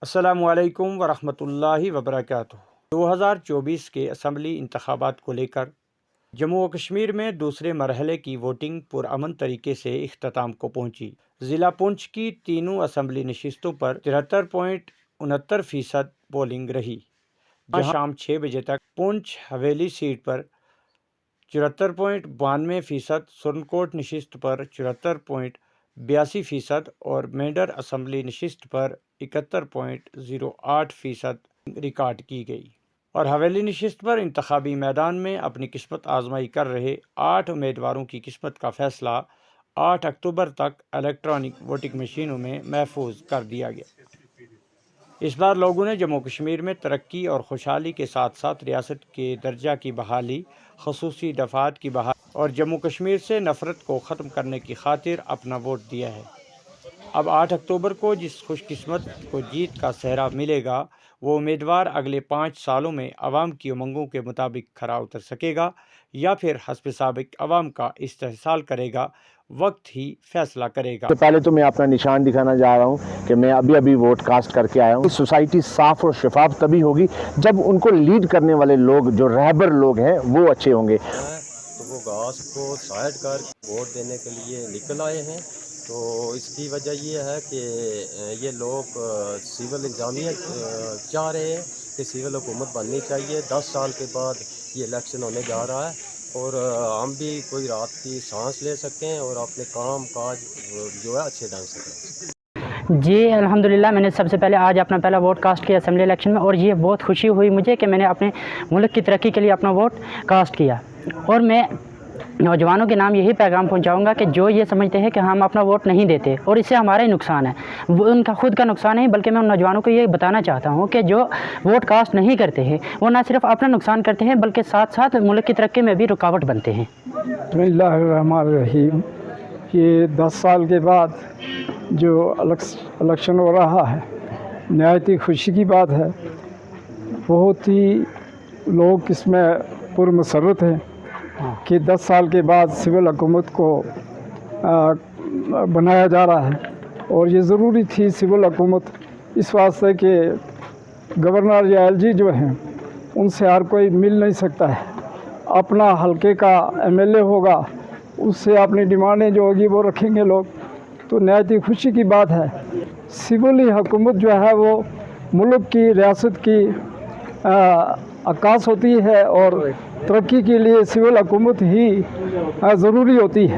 السلام علیکم ورحمۃ اللہ وبرکاتہ۔ 2024 کے اسمبلی انتخابات کو لے کر جموں و کشمیر میں دوسرے مرحلے کی ووٹنگ پرامن طریقے سے اختتام کو پہنچی۔ ضلع پونچھ کی تینوں اسمبلی نشستوں پر 73.69% پولنگ رہی، جہاں شام 6 بجے تک پونچھ حویلی سیٹ پر 74.92%، سرنکوٹ نشست پر 74.82% اور میڈر اسمبلی نشست پر 71.08% ریکارڈ کی گئی، اور حویلی نشست پر انتخابی میدان میں اپنی قسمت آزمائی کر رہے 8 امیدواروں کی قسمت کا فیصلہ 8 اکتوبر تک الیکٹرانک ووٹنگ مشینوں میں محفوظ کر دیا گیا۔ اس بار لوگوں نے جموں کشمیر میں ترقی اور خوشحالی کے ساتھ ساتھ ریاست کے درجہ کی بحالی، خصوصی دفعات کی بحالی اور جموں کشمیر سے نفرت کو ختم کرنے کی خاطر اپنا ووٹ دیا ہے۔ اب 8 اکتوبر کو جس خوش قسمت کو جیت کا سہرا ملے گا، وہ امیدوار اگلے 5 سالوں میں عوام کی امنگوں کے مطابق کھرا اتر سکے گا یا پھر حسب سابق عوام کا استحصال کرے گا، وقت ہی فیصلہ کرے گا۔ پہلے تو میں اپنا نشان دکھانا چاہ رہا ہوں کہ میں ابھی ووٹ کاسٹ کر کے آیا ہوں۔ سوسائٹی صاف اور شفاف تبھی ہوگی جب ان کو لیڈ کرنے والے لوگ، جو رہبر لوگ ہیں، وہ اچھے ہوں گے۔ تو وہ گھاس کو سائڈ کر ووٹ دینے کے لیے نکل آئے ہیں، تو اس کی وجہ یہ ہے کہ یہ لوگ سول انتظامیہ چاہ رہے ہیں کہ سول حکومت بننی چاہیے۔ 10 سال کے بعد یہ الیکشن ہونے جا رہا ہے، اور ہم بھی کوئی رات کی سانس لے سکیں اور اپنے کام کاج جو ہے اچھے ڈھنگ سے کریں۔ جی الحمدللہ، میں نے سب سے پہلے آج اپنا پہلا ووٹ کاسٹ کیا اسمبلی الیکشن میں، اور یہ بہت خوشی ہوئی مجھے کہ میں نے اپنے ملک کی ترقی کے لیے اپنا ووٹ کاسٹ کیا۔ اور میں نوجوانوں کے نام یہی پیغام پہنچاؤں گا کہ جو یہ سمجھتے ہیں کہ ہم اپنا ووٹ نہیں دیتے اور اس سے ہمارا ہی نقصان ہے، وہ ان کا خود کا نقصان ہے، بلکہ میں ان نوجوانوں کو یہ بتانا چاہتا ہوں کہ جو ووٹ کاسٹ نہیں کرتے ہیں وہ نہ صرف اپنا نقصان کرتے ہیں بلکہ ساتھ ساتھ ملک کی ترقی میں بھی رکاوٹ بنتے ہیں۔ بسم اللہ الرحمن الرحیم۔ یہ 10 سال کے بعد جو الیکشن ہو رہا ہے، نہایت ہی خوشی کی بات ہے۔ بہت ہی لوگ اس میں پرمسرت ہیں کہ 10 سال کے بعد سول حکومت کو بنایا جا رہا ہے، اور یہ ضروری تھی سول حکومت اس واسطے کہ گورنر یا ایل جی جو ہیں ان سے ہر کوئی مل نہیں سکتا ہے۔ اپنا حلقے کا ایم ایل اے ہوگا، اس سے اپنی ڈیمانڈیں جو ہوگی وہ رکھیں گے لوگ، تو نہایت ہی خوشی کی بات ہے۔ سولی حکومت جو ہے وہ ملک کی، ریاست کی عکاس ہوتی ہے، اور ترقی کے لیے سول حکومت ہی ضروری ہوتی ہے۔